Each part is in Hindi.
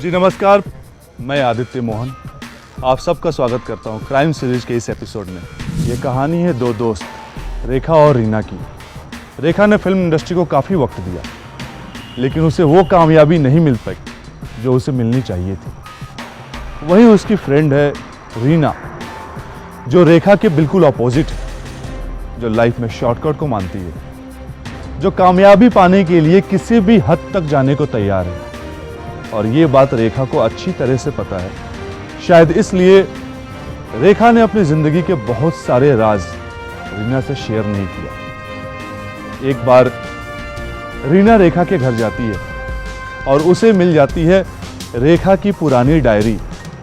जी नमस्कार, मैं आदित्य मोहन आप सबका स्वागत करता हूं क्राइम सीरीज के इस एपिसोड में। ये कहानी है दो दोस्त रेखा और रीना की। रेखा ने फिल्म इंडस्ट्री को काफ़ी वक्त दिया, लेकिन उसे वो कामयाबी नहीं मिल पाई जो उसे मिलनी चाहिए थी। वही उसकी फ्रेंड है रीना, जो रेखा के बिल्कुल अपोजिट है, जो लाइफ में शॉर्टकट को मानती है, जो कामयाबी पाने के लिए किसी भी हद तक जाने को तैयार है। और ये बात रेखा को अच्छी तरह से पता है। शायद इसलिए रेखा ने अपनी जिंदगी के बहुत सारे राज रीना से शेयर नहीं किया। एक बार रीना रेखा के घर जाती है और उसे मिल जाती है रेखा की पुरानी डायरी,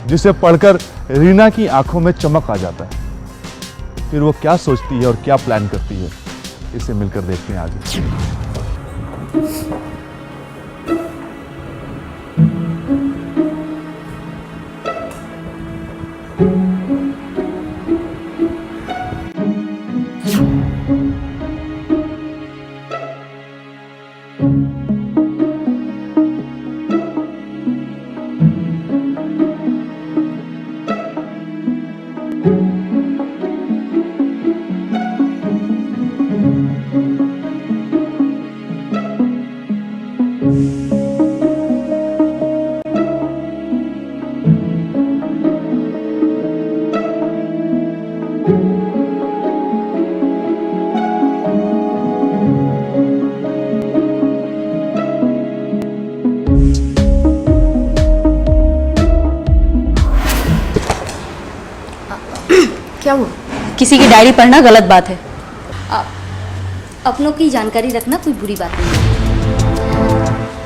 जिसे पढ़कर रीना की आंखों में चमक आ जाता है। फिर वो क्या सोचती है और क्या प्लान करती है, इसे मिलकर देखते हैं आगे। क्या हुआ? किसी की डायरी पढ़ना गलत बात है। अपनों की जानकारी रखना कोई बुरी बात नहीं है।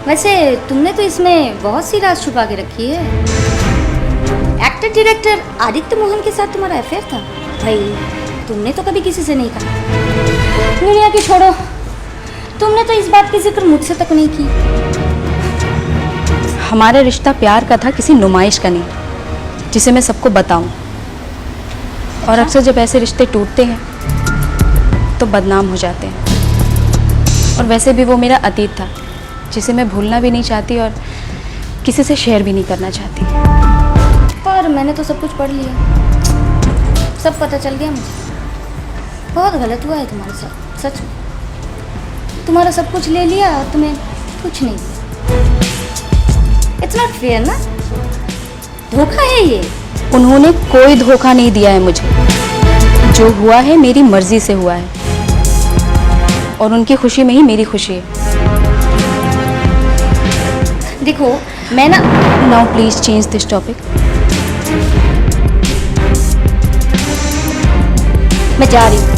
वैसे तुमने तो इसमें बहुत सी राज छुपा के रखी है। एक्टर डायरेक्टर आदित्य मोहन के साथ तुम्हारा अफेयर था भाई, तुमने तो कभी किसी से नहीं कहा। दुनिया की छोड़ो, तुमने तो इस बात की जिक्र मुझसे तक नहीं की। हमारा रिश्ता प्यार का था, किसी नुमाइश का नहीं जिसे मैं सबको बताऊं। और अक्सर जब ऐसे रिश्ते टूटते हैं तो बदनाम हो जाते हैं। और वैसे भी वो मेरा अतीत था, जिसे मैं भूलना भी नहीं चाहती और किसी से शेयर भी नहीं करना चाहती। पर मैंने तो सब कुछ पढ़ लिया, सब पता चल गया मुझे। बहुत गलत हुआ है तुम्हारे साथ, सच में। तुम्हारा सब कुछ ले लिया और तुम्हें कुछ नहीं दिया। इट्स नॉट फेयर ना, धोखा है ये। उन्होंने कोई धोखा नहीं दिया है मुझे। जो हुआ है मेरी मर्जी से हुआ है, और उनकी खुशी में ही मेरी खुशी है। देखो मैं ना, now please change this topic. मैं जा रही हूँ।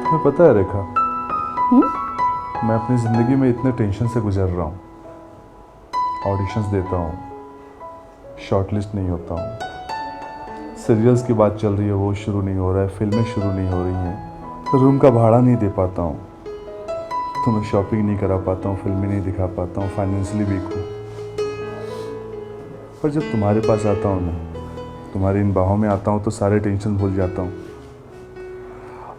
तुम्हें पता है रेखा, मैं अपनी ज़िंदगी में इतने टेंशन से गुजर रहा हूँ। ऑडिशंस देता हूँ, शॉर्टलिस्ट नहीं होता हूँ, सीरियल्स की बात चल रही है वो शुरू नहीं हो रहा है, फिल्में शुरू नहीं हो रही हैं, रूम का भाड़ा नहीं दे पाता हूँ, तुम्हें शॉपिंग नहीं करा पाता हूँ, फिल्में नहीं दिखा पाता हूँ, फाइनेंशियली वीक हूँ। पर जब तुम्हारे पास आता हूँ ना, तुम्हारी इन बाहों में आता हूँ तो सारे टेंशन भूल जाता हूँ।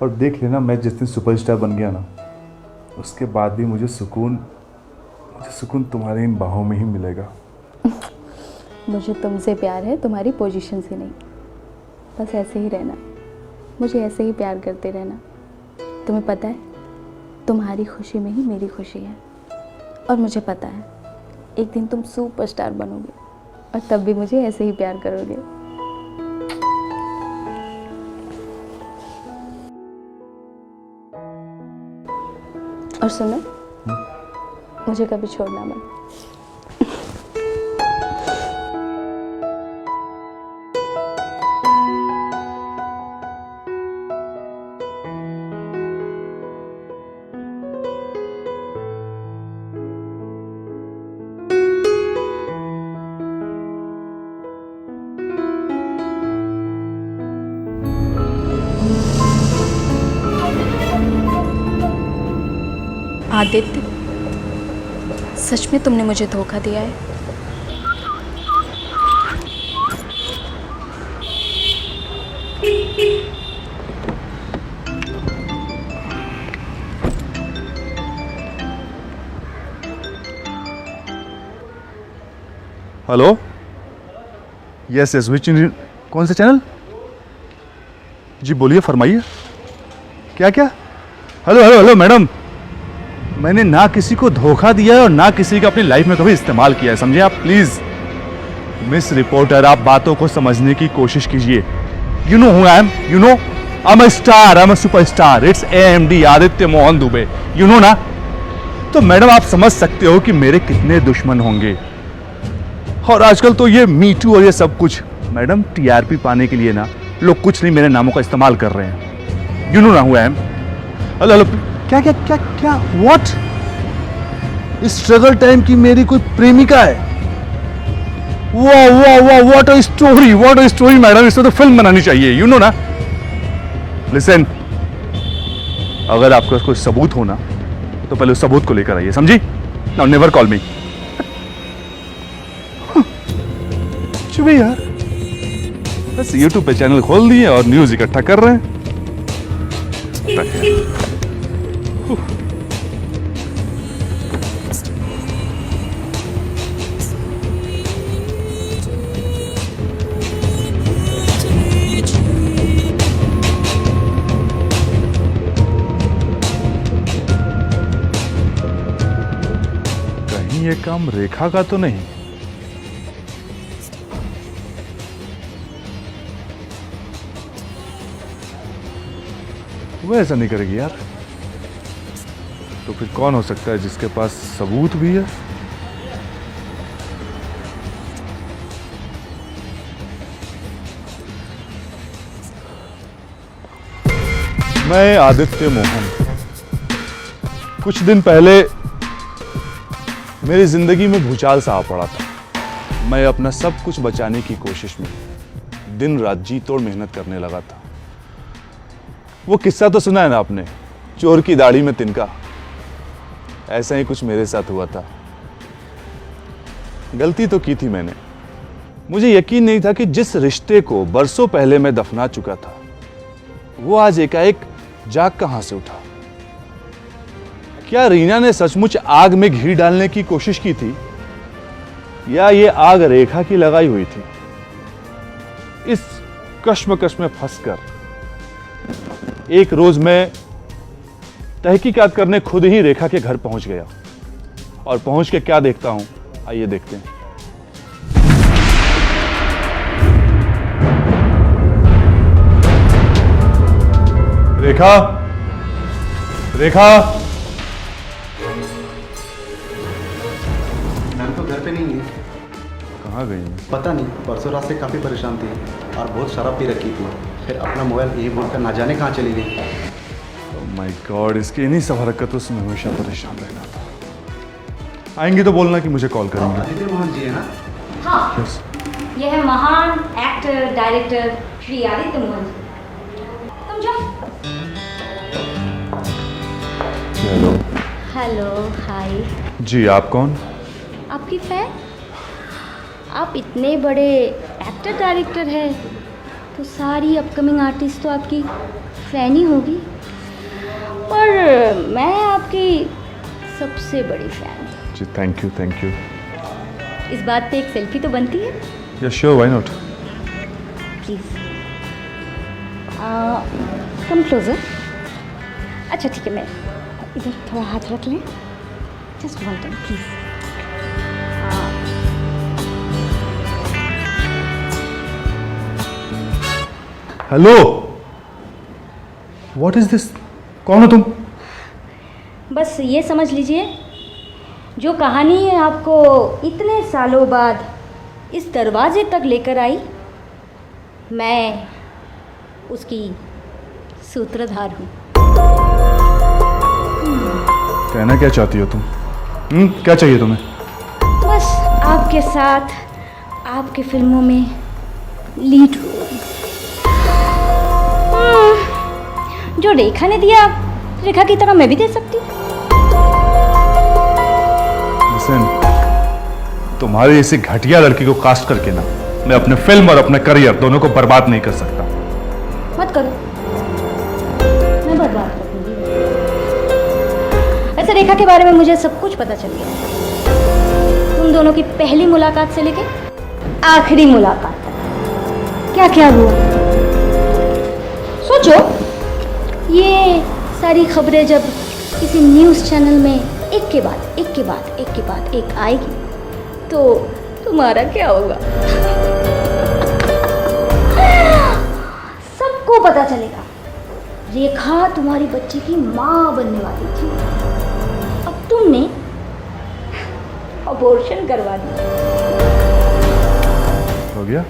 और देख लेना, मैं जिस दिन सुपरस्टार बन गया ना, उसके बाद भी मुझे सुकून तुम्हारी इन बाहों में ही मिलेगा। मुझे तुमसे प्यार है, तुम्हारी पोजीशन से नहीं। बस ऐसे ही रहना, मुझे ऐसे ही प्यार करते रहना। तुम्हें पता है, तुम्हारी खुशी में ही मेरी खुशी है। और मुझे पता है एक दिन तुम सुपरस्टार बनोगे और तब भी मुझे ऐसे ही प्यार करोगे। और सुनो, मुझे कभी छोड़ना मत। आदित्य, सच में तुमने मुझे धोखा दिया है। हेलो, यस यस, विच कौन सा चैनल? जी बोलिए, फरमाइए। क्या क्या? हेलो हेलो हेलो मैडम, मैंने ना किसी को धोखा दिया है और ना किसी का अपनी लाइफ में कभी इस्तेमाल किया है, समझे आप प्लीज। मिस रिपोर्टर, आप बातों को समझने की कोशिश कीजिए। You know who I am, you know I am a star, I am a superstar, it's AMD Aditya Mohan Dubey, you know ना। तो मैडम आप समझ सकते हो कि मेरे कितने दुश्मन होंगे। और आजकल तो ये मी टू और ये सब कुछ मैडम TRP पाने के लिए ना लोग कुछ नहीं मेरे नामों का इस्तेमाल कर रहे हैं। यू नो ना who I am. Hello hello, क्या क्या क्या क्या व्हाट? स्ट्रगल टाइम की मेरी कोई प्रेमिका है? वाह वाह वाह, what a story, what a story madam, इससे तो फिल्म बनानी चाहिए, यू नो ना। लिसन, अगर आपके पास कोई सबूत हो ना तो पहले उस सबूत को लेकर आइए, समझी? नाउ नेवर कॉल मी। चुप यार, बस YouTube पे चैनल खोल दिए और न्यूज इकट्ठा कर रहे हैं। कहीं ये काम रेखा का तो नहीं? वो ऐसा नहीं करेगी यार। तो फिर कौन हो सकता है जिसके पास सबूत भी है? मैं आदित्य मोहन। कुछ दिन पहले मेरी जिंदगी में भूचाल सा आ पड़ा था। मैं अपना सब कुछ बचाने की कोशिश में दिन रात जी तोड़ मेहनत करने लगा था। वो किस्सा तो सुना है ना आपने, चोर की दाढ़ी में तिनका। ऐसा ही कुछ मेरे साथ हुआ था। गलती तो की थी मैंने। मुझे यकीन नहीं था कि जिस रिश्ते को बरसों पहले मैं दफना चुका था वो आज एकाएक जाग कहां से उठा। क्या रीना ने सचमुच आग में घी डालने की कोशिश की थी या ये आग रेखा की लगाई हुई थी? इस कश्मकश में फंसकर एक रोज मैं तहकीकात करने खुद ही रेखा के घर पहुंच गया और पहुंच के क्या देखता हूं, आइए देखते हैं। रेखा, रेखा, मैम तो घर पे नहीं है। कहाँ गई? पता नहीं, परसों रात से काफ़ी परेशान थी और बहुत शराब पी रखी थी। फिर अपना मोबाइल यही बोलकर ना जाने कहाँ चली गई। माय गॉड, इसकी इन्हीं सब हरकतों से मैं हमेशा परेशान रहना था। आएंगी तो बोलना कि मुझे कॉल करेंगे। आदित्य मोहन जी है ना? हाँ, यस। ये है महान एक्टर डायरेक्टर श्री आदित्य मोहन जी। तुम जाओ। हेलो। हेलो, हाय। जी, आप कौन? आपकी फैन। आप इतने बड़े एक्टर डायरेक्टर हैं तो सारी अपकमिंग आर्टिस्ट तो आपकी फैन ही होगी। पर मैं आपकी सबसे बड़ी फैन। जी, थैंक यू, थैंक यू। इस बात पे एक सेल्फी तो बनती है? Yes sure, why not. Please come closer. अच्छा ठीक है, मैं इधर थोड़ा हाथ रख लें। Just one time please. Hello, what is this? कौन हो तुम? बस ये समझ लीजिए, जो कहानी है आपको इतने सालों बाद इस दरवाजे तक लेकर आई, मैं उसकी सूत्रधार हूँ। कहना क्या चाहती हो तुम? क्या चाहिए तुम्हें? बस आपके साथ आपके फिल्मों में लीड रोल। जो रेखा ने दिया, रेखा की तरह मैं भी दे सकती हूँ। तुम्हारी इसी घटिया लड़की को कास्ट करके ना मैं अपने फिल्म और अपने करियर दोनों को बर्बाद नहीं कर सकता। मत करो, मैं बर्बाद रखूंगी। ऐसे रेखा के बारे में मुझे सब कुछ पता चल गया। तुम दोनों की पहली मुलाकात से लेके आखिरी मुलाकात तक क्या क्या हुआ। सोचो, ये सारी खबरें जब किसी न्यूज़ चैनल में एक के बाद एक के बाद एक के बाद एक आएगी तो तुम्हारा क्या होगा? सबको पता चलेगा रेखा तुम्हारी बच्ची की माँ बनने वाली थी, अब तुमने अबॉर्शन करवा दिया। हो गया?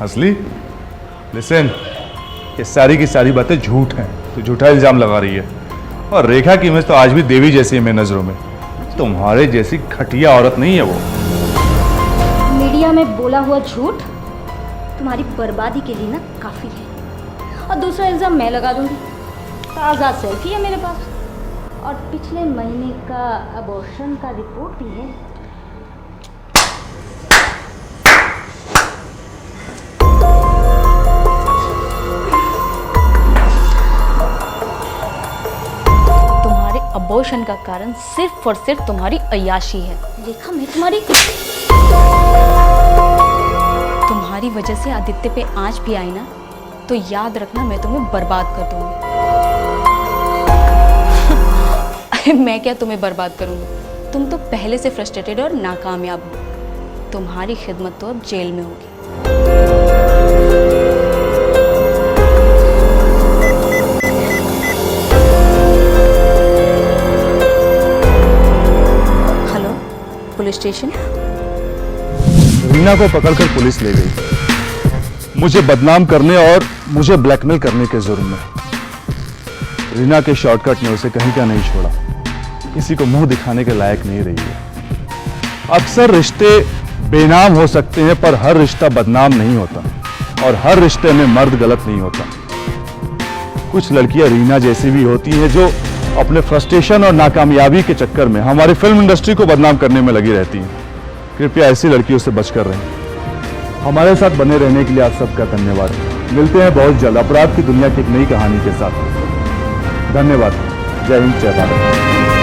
हंस ली? लिसन, ये सारी की सारी बातें झूठ हैं। तो झूठा इल्जाम लगा रही है, और रेखा की इमेज तो आज भी देवी जैसी है मेरी नजरों में। तुम्हारे जैसी घटिया औरत नहीं है वो। मीडिया में बोला हुआ झूठ तुम्हारी बर्बादी के लिए ना काफी है। और दूसरा इल्जाम मैं लगा दूंगी। ताज़ा सेल्फी है मेरे पास, और पिछले महीने का अबॉर्शन का रिपोर्ट भी है। तुम्हारे अबॉर्शन का कारण सिर्फ और सिर्फ तुम्हारी अय्याशी है। रेखा, मैं तुम्हारी वजह से आदित्य पे आंच भी आई ना, तो याद रखना मैं तुम्हें बर्बाद कर दूंगी। मैं क्या तुम्हें बर्बाद करूंगी? तुम तो पहले से फ्रस्ट्रेटेड और नाकामयाब हो। तुम्हारी खिदमत तो अब जेल में होगी। Hello, police station. रीना को पकड़कर पुलिस ले गई, मुझे बदनाम करने और मुझे ब्लैकमेल करने के जुर्म में। रीना के शॉर्टकट ने उसे कहीं का नहीं छोड़ा, किसी को मुंह दिखाने के लायक नहीं रही है। अक्सर रिश्ते बेनाम हो सकते हैं, पर हर रिश्ता बदनाम नहीं होता, और हर रिश्ते में मर्द गलत नहीं होता। कुछ लड़कियां रीना जैसी भी होती हैं जो अपने फ्रस्ट्रेशन और नाकामयाबी के चक्कर में हमारी फिल्म इंडस्ट्री को बदनाम करने में लगी रहती हैं। कृपया ऐसी लड़कियों से बचकर रहें। हमारे साथ बने रहने के लिए आप सबका धन्यवाद। मिलते हैं बहुत जल्द अपराध की दुनिया की एक नई कहानी के साथ। धन्यवाद। जय हिंद, जय भारत।